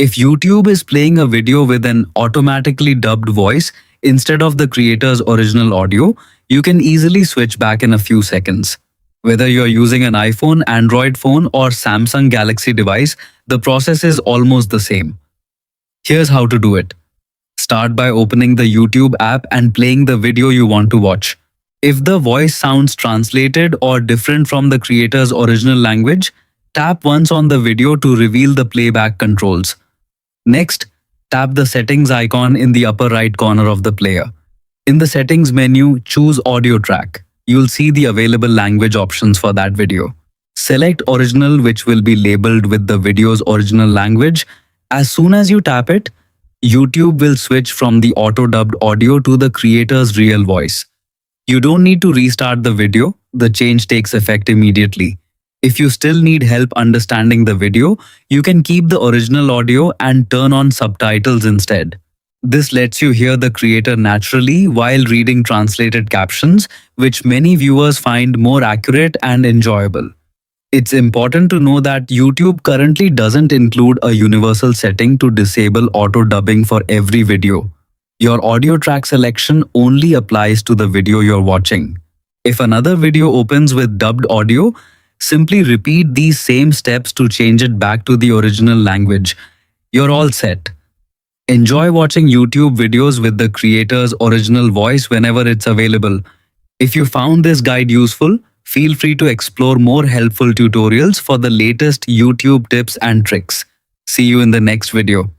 If YouTube is playing a video with an automatically dubbed voice instead of the creator's original audio, you can easily switch back in a few seconds. Whether you're using an iPhone, Android phone, or Samsung Galaxy device, the process is almost the same. Here's how to do it. Start by opening the YouTube app and playing the video you want to watch. If the voice sounds translated or different from the creator's original language, tap once on the video to reveal the playback controls. Next, tap the settings icon in the upper right corner of the player. In the settings menu, choose audio track. You'll see the available language options for that video. Select original, which will be labeled with the video's original language. As soon as you tap it, YouTube will switch from the auto-dubbed audio to the creator's real voice. You don't need to restart the video, the change takes effect immediately. If you still need help understanding the video, you can keep the original audio and turn on subtitles instead. This lets you hear the creator naturally while reading translated captions, which many viewers find more accurate and enjoyable. It's important to know that YouTube currently doesn't include a universal setting to disable auto-dubbing for every video. Your audio track selection only applies to the video you're watching. If another video opens with dubbed audio, simply repeat these same steps to change it back to the original language. You're all set. Enjoy watching YouTube videos with the creator's original voice whenever it's available. If you found this guide useful, feel free to explore more helpful tutorials for the latest YouTube tips and tricks. See you in the next video.